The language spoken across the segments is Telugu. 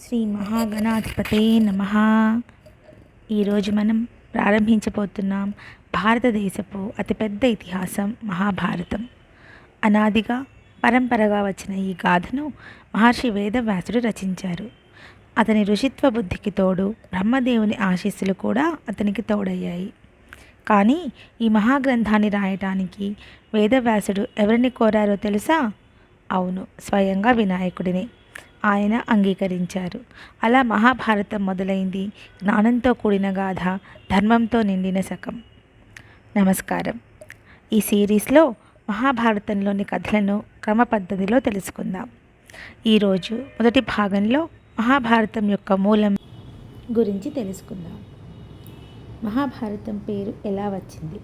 శ్రీ మహాగణాధిపతే నమః. ఈరోజు మనం ప్రారంభించబోతున్నాం భారతదేశపు అతిపెద్ద ఇతిహాసం మహాభారతం. అనాదిగా పరంపరగా వచ్చిన ఈ గాథను మహర్షి వేదవ్యాసుడు రచించారు. అతని ఋషిత్వ బుద్ధికి తోడు బ్రహ్మదేవుని ఆశీస్సులు కూడా అతనికి తోడయ్యాయి. కానీ ఈ మహాగ్రంథాన్ని రాయటానికి వేదవ్యాసుడు ఎవరిని కోరారో తెలుసా? అవును, స్వయంగా వినాయకుడిని. ఆయన అంగీకరించారు. అలా మహాభారతం మొదలైంది. జ్ఞానంతో కూడిన గాథ, ధర్మంతో నిండిన శకం. నమస్కారం. ఈ సిరీస్లో మహాభారతంలోని కథలను క్రమ పద్ధతిలో తెలుసుకుందాం. ఈరోజు మొదటి భాగంలో మహాభారతం యొక్క మూలం గురించి తెలుసుకుందాం. మహాభారతం పేరు ఎలా వచ్చింది?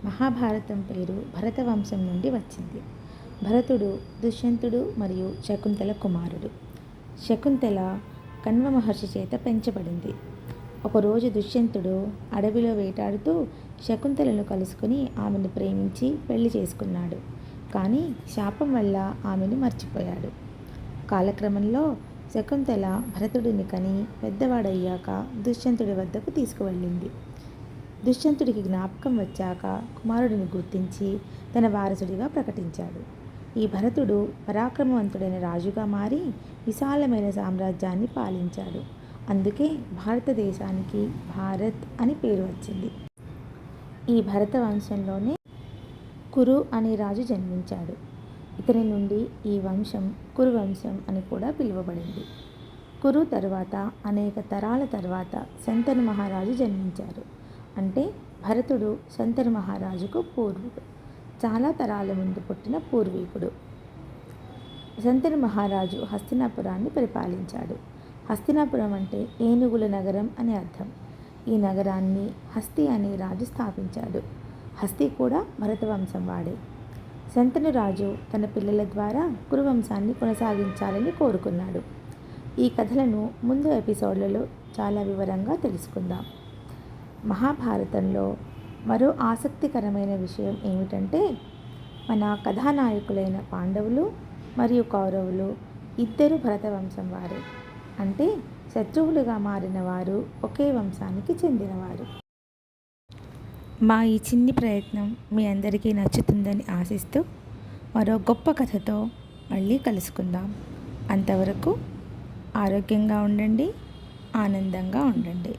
మహాభారతం పేరు భరతవంశం నుండి వచ్చింది. భరతుడు దుష్యంతుడు మరియు శకుంతల కుమారుడు. శకుంతల కణ్వ మహర్షి చేత పెంచబడింది. ఒకరోజు దుష్యంతుడు అడవిలో వేటాడుతూ శకుంతలను కలుసుకుని ఆమెను ప్రేమించి పెళ్లి చేసుకున్నాడు. కానీ శాపం వల్ల ఆమెను మర్చిపోయాడు. కాలక్రమంలో శకుంతల భరతుడిని కని పెద్దవాడయ్యాక దుష్యంతుడి వద్దకు తీసుకువెళ్ళింది. దుష్యంతుడికి జ్ఞాపకం వచ్చాక కుమారుడిని గుర్తించి తన వారసుడిగా ప్రకటించాడు. ఈ భరతుడు పరాక్రమవంతుడైన రాజుగా మారి విశాలమైన సామ్రాజ్యాన్ని పాలించాడు. అందుకే భారతదేశానికి భారత్ అని పేరు వచ్చింది. ఈ భరత వంశంలోనే కురు అనే రాజు జన్మించాడు. ఇతని నుండి ఈ వంశం కురువంశం అని కూడా పిలువబడింది. కురు తర్వాత అనేక తరాల తర్వాత శంతను మహారాజు జన్మించారు. అంటే భరతుడు శంతను మహారాజుకు పూర్వుడు, చాలా తరాల ముందు పుట్టిన పూర్వీకుడు. శంతను మహారాజు హస్తినాపురాన్ని పరిపాలించాడు. హస్తినాపురం అంటే ఏనుగుల నగరం అని అర్థం. ఈ నగరాన్ని హస్తి అనే రాజు స్థాపించాడు. హస్తి కూడా భరతవంశం వాడే. శంతను రాజు తన పిల్లల ద్వారా కురువంశాన్ని కొనసాగించాలని కోరుకున్నాడు. ఈ కథలను ముందు ఎపిసోడ్లలో చాలా వివరంగా తెలుసుకుందాం. మహాభారతంలో మరో ఆసక్తికరమైన విషయం ఏమిటంటే, మన కథానాయకులైన పాండవులు మరియు కౌరవులు ఇద్దరు భరతవంశం వారు. అంటే శత్రువులుగా మారిన వారు ఒకే వంశానికి చెందినవారు. మా ఈ చిన్ని ప్రయత్నం మీ అందరికీ నచ్చుతుందని ఆశిస్తూ మరో గొప్ప కథతో మళ్ళీ కలుసుకుందాం. అంతవరకు ఆరోగ్యంగా ఉండండి, ఆనందంగా ఉండండి.